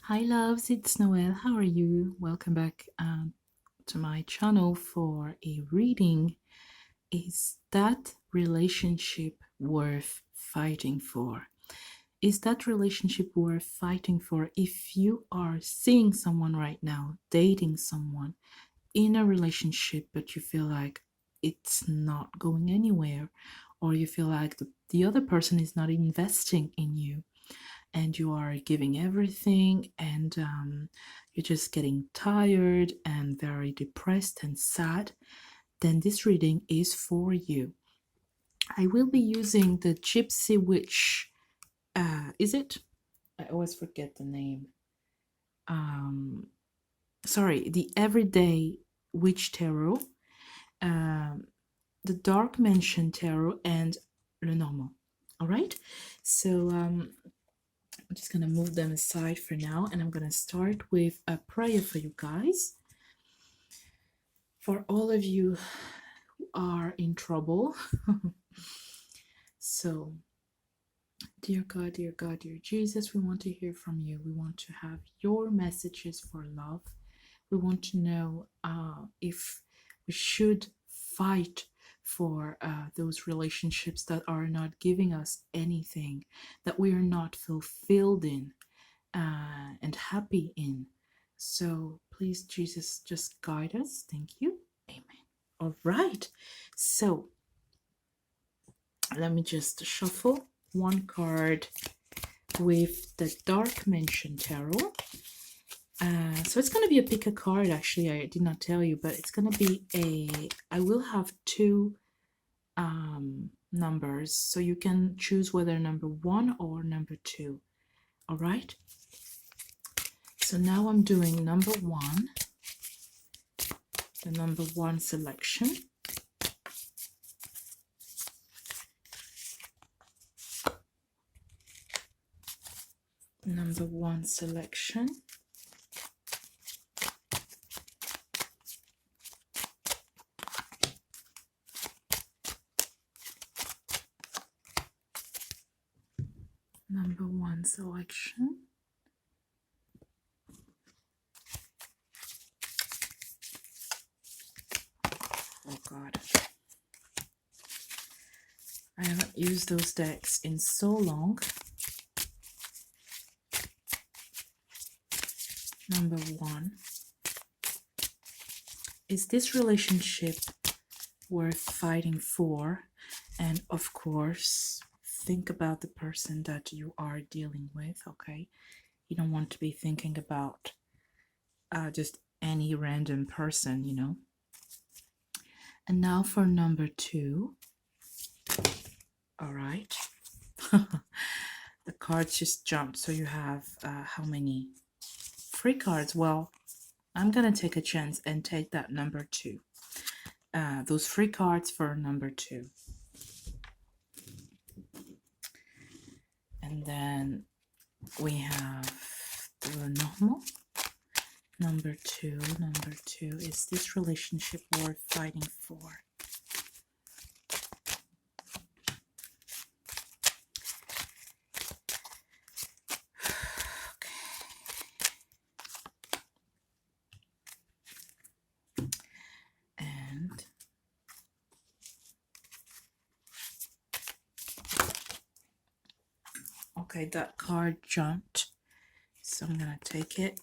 Hi loves, it's Noel. How are you? Welcome back to my channel for a reading. Is that relationship worth fighting for? Is that relationship worth fighting for if you are seeing someone right now, dating someone in a relationship, but you feel like it's not going anywhere, or you feel like the other person is not investing in you? And you are giving everything and you're just getting tired and very depressed and sad, then this reading is for you. I will be using the Gypsy Witch. Is it? I always forget the name. Um, Sorry, the Everyday Witch Tarot, um, the Dark Mansion Tarot, and Le Normand. All right. So I'm just going to move them aside for now, and I'm going to start with a prayer for you guys. For all of you who are in trouble. So, dear God, dear Jesus, we want to hear from you. We want to have your messages for love. We want to know if we should fight for those relationships that are not giving us anything, that we are not fulfilled in. And happy in. So please, Jesus, just guide us. Thank you. Amen. All right. So let me just shuffle one card with the Dark Mansion Tarot. So it's going to be a pick a card, actually. I did not tell you, but it's going to be I will have two numbers. So you can choose whether number 1 or number 2. All right. So now I'm doing number 1. The number 1 selection. Number 1 selection. Number 1 selection. Oh God. I haven't used those decks in so long. Number 1. Is this relationship worth fighting for? And of course, think about the person that you are dealing with, okay? You don't want to be thinking about just any random person, you know? And now for number 2. All right. The cards just jumped. So you have how many? 3 cards. Well, I'm going to take a chance and take that number 2. Those 3 cards for number 2. And then we have the normal. Number 2. Is this relationship worth fighting for? Okay, that card jumped, so I'm gonna take it.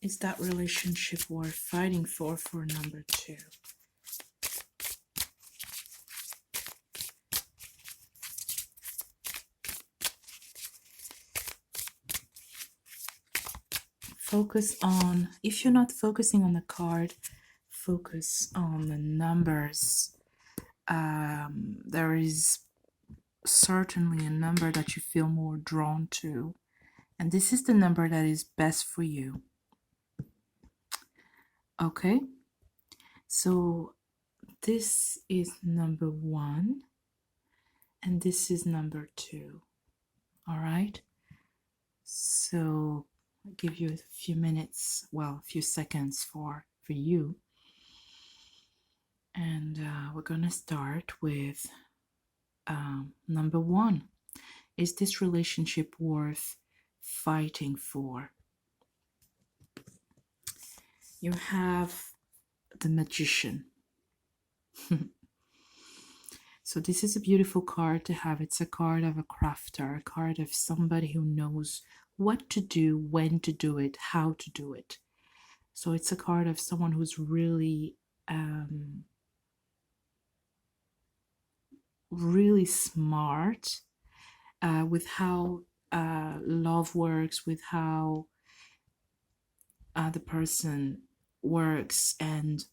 Is that relationship worth fighting for number 2? Focus on, if you're not focusing on the card, focus on the numbers. There is certainly a number that you feel more drawn to, and this is the number that is best for you. Okay, so this is number 1 and this is number 2. All right, so I'll give you a few minutes, well, a few seconds for you. And we're gonna start with number 1. Is this relationship worth fighting for. You have the Magician. So this is a beautiful card to have. It's a card of a crafter, a card of somebody who knows what to do, when to do it, how to do it. So it's a card of someone who's really, really smart with how love works, with how the person works. And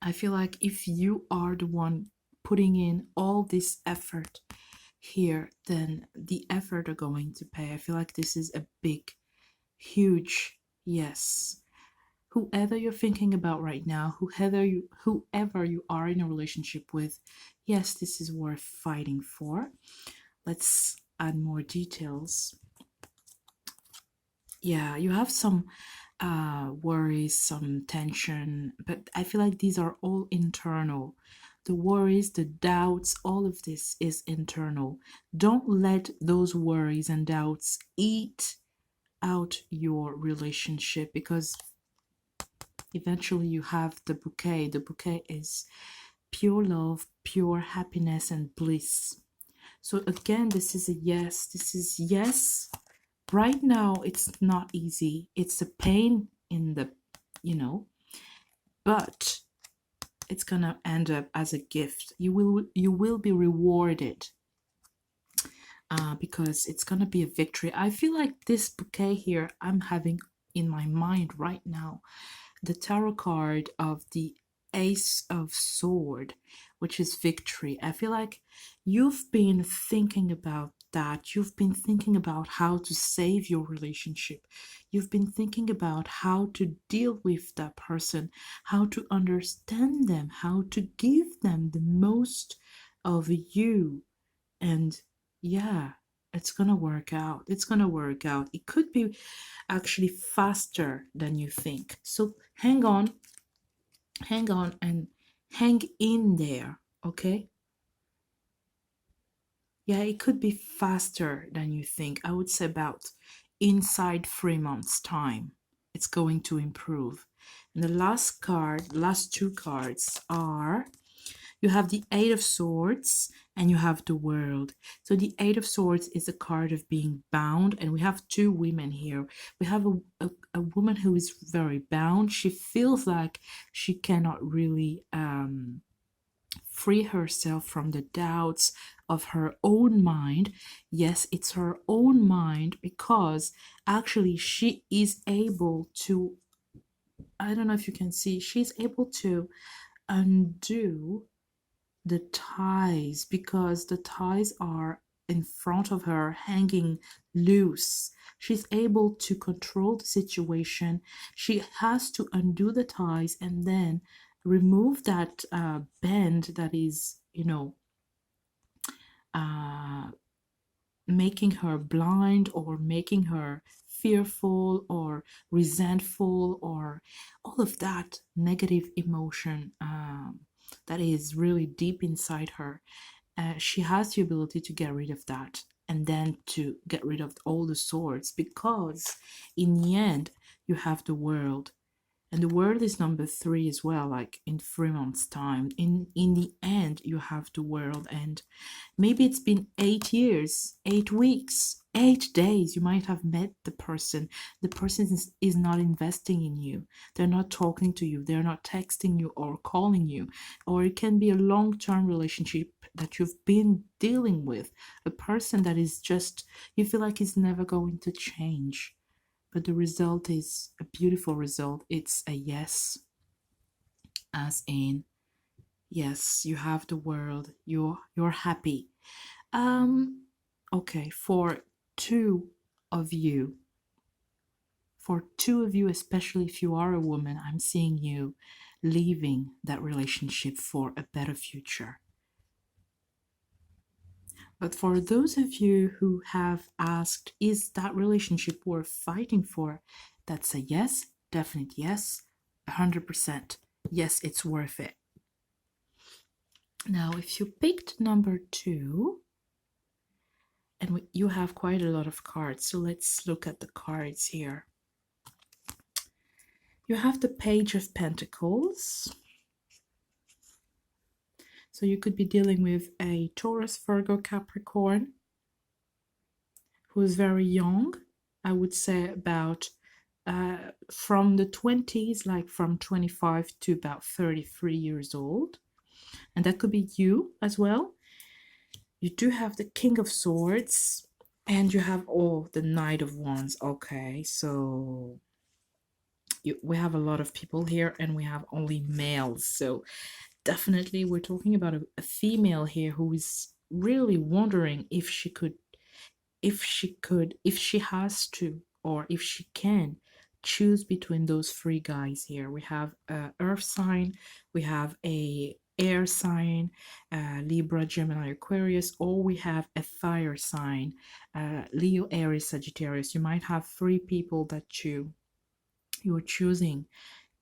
I feel like if you are the one putting in all this effort here, then the effort are going to pay. I feel like this is a big, huge yes. Whoever you're thinking about right now, whoever you are in a relationship with, yes, this is worth fighting for. Let's add more details. Yeah, you have some worries, some tension, but I feel like these are all internal. The worries, the doubts, all of this is internal. Don't let those worries and doubts eat out your relationship, because eventually you have the bouquet. The bouquet is pure love, pure happiness, and bliss. So, again, this is a yes. This is yes. Right now, it's not easy. It's a pain in the, you know, but it's gonna end up as a gift. You will be rewarded because it's gonna be a victory. I feel like this bouquet here I'm having in my mind right now, the tarot card of the Ace of Sword, which is victory. I feel like you've been thinking about that. You've been thinking about how to save your relationship. You've been thinking about how to deal with that person, how to understand them, how to give them the most of you. And yeah, it's gonna work out. It's gonna work out. It could be actually faster than you think. So hang on, and hang in there, okay? Yeah, it could be faster than you think. I would say about inside 3 months' time, it's going to improve. And the last two cards are, you have the Eight of Swords and you have the World. So the Eight of Swords is a card of being bound, and we have two women here. We have a woman who is very bound. She feels like she cannot really free herself from the doubts of her own mind. Yes, it's her own mind, because actually she is able to, I don't know if you can see, she's able to undo the ties, because the ties are in front of her hanging loose. She's able to control the situation. She has to undo the ties and then remove that band that is, uh, making her blind, or making her fearful or resentful, or all of that negative emotion that is really deep inside her. She has the ability to get rid of that, and then to get rid of all the swords, because in the end you have the World, and the World is number 3 as well. Like in 3 months time, in the end you have the World. And maybe it's been 8 years, 8 weeks, 8 days. You might have met the person. The person is not investing in you. They're not talking to you. They're not texting you or calling you. Or it can be a long-term relationship that you've been dealing with. A person that is just, you feel like is never going to change. But the result is a beautiful result. It's a yes, as in, yes, you have the World. You're happy. Okay, two of you, for two of you, especially if you are a woman, I'm seeing you leaving that relationship for a better future. But for those of you who have asked, is that relationship worth fighting for? That's a yes, definite yes, 100%. Yes, it's worth it. Now, if you picked number 2, And you have quite a lot of cards. So let's look at the cards here. You have the Page of Pentacles. So you could be dealing with a Taurus, Virgo, Capricorn who is very young. I would say about from the 20s, like from 25 to about 33 years old. And that could be you as well. You do have the King of Swords and you have the Knight of Wands. Okay, so we have a lot of people here and we have only males. So definitely we're talking about a female here who is really wondering if she could, if she has to, or if she can choose between those three guys here. We have a earth sign, we have a air sign, Libra, Gemini, Aquarius, or we have a fire sign, Leo, Aries, Sagittarius. You might have three people that you're choosing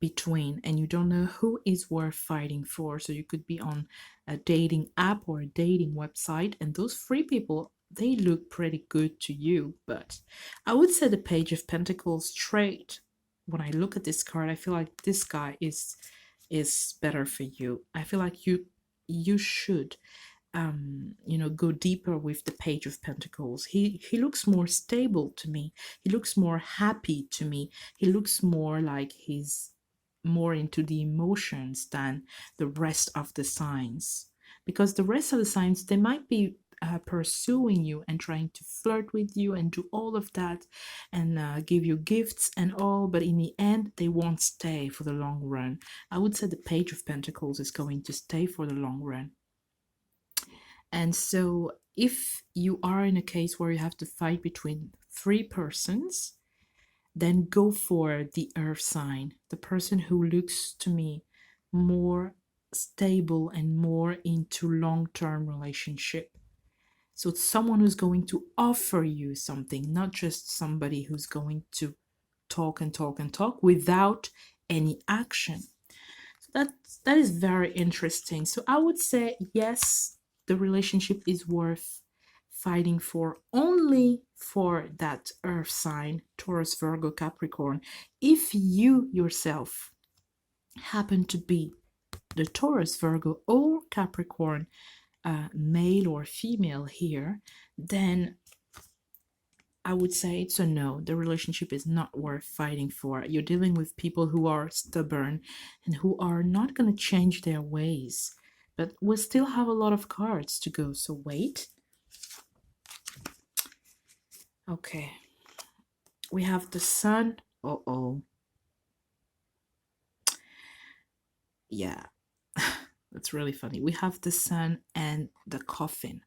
between and you don't know who is worth fighting for. So you could be on a dating app or a dating website and those three people, they look pretty good to you. But I would say the Page of Pentacles trait, when I look at this card, I feel like this guy is better for you. I feel like you should go deeper with the Page of Pentacles. He looks more stable to me. He looks more happy to me. He looks more like he's more into the emotions than the rest of the signs. Because the rest of the signs, they might be pursuing you and trying to flirt with you and do all of that and give you gifts and all, but in the end, they won't stay for the long run. I would say the Page of Pentacles is going to stay for the long run. And so if you are in a case where you have to fight between three persons, then go for the earth sign, the person who looks to me more stable and more into long-term relationship. So it's someone who's going to offer you something, not just somebody who's going to talk and talk and talk without any action. So that is very interesting. So I would say yes, the relationship is worth fighting for, only for that earth sign, Taurus, Virgo, Capricorn. If you yourself happen to be the Taurus, Virgo, or Capricorn, male or female here, then I would say it's a no. The relationship is not worth fighting for. You're dealing with people who are stubborn and who are not going to change their ways. But we still have a lot of cards to go, so wait. Okay. We have the Sun. Uh-oh. Yeah. That's really funny. We have the Sun and the Coffin.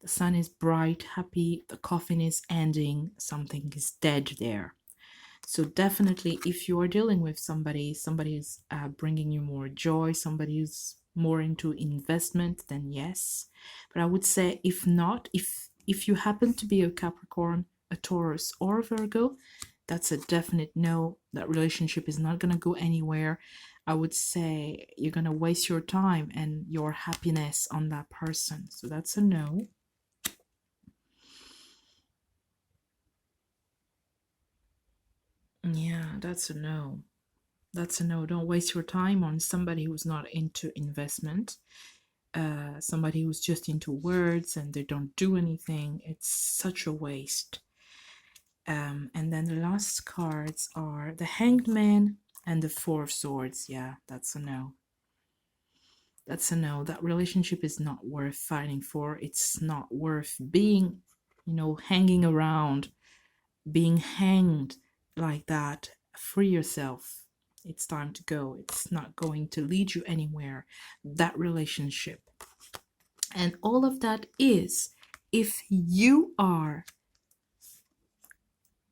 The sun is bright, happy, the coffin is ending, something is dead there. So definitely if you are dealing with somebody is bringing you more joy, somebody is more into investment, then yes. But I would say if not, if you happen to be a Capricorn, a Taurus, or a Virgo, that's a definite no. That relationship is not going to go anywhere. I would say you're going to waste your time and your happiness on that person. So that's a no. Yeah, that's a no. That's a no. Don't waste your time on somebody who's not into investment. Somebody who's just into words and they don't do anything. It's such a waste. And then the last cards are the Hanged Man and the Four of Swords. Yeah, that's a no. That's a no. That relationship is not worth fighting for. It's not worth being, hanging around, being hanged like that. Free yourself. It's time to go. It's not going to lead you anywhere, that relationship. And all of that is if you are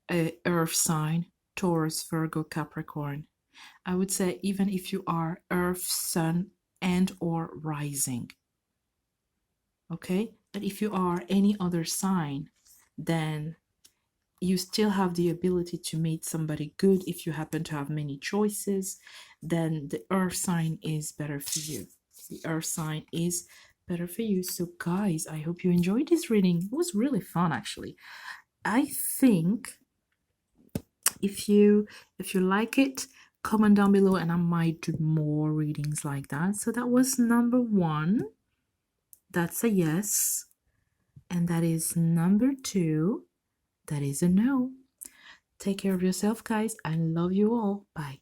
a earth sign, Taurus, Virgo, Capricorn. I would say even if you are earth, sun, and or rising. Okay? But if you are any other sign, then you still have the ability to meet somebody good. If you happen to have many choices, then the earth sign is better for you. The earth sign is better for you. So guys, I hope you enjoyed this reading. It was really fun actually. I think if you like it, comment down below and I might do more readings like that. So that was number 1. That's a yes. And that is number 2. That is a no. Take care of yourself, guys. I love you all. Bye.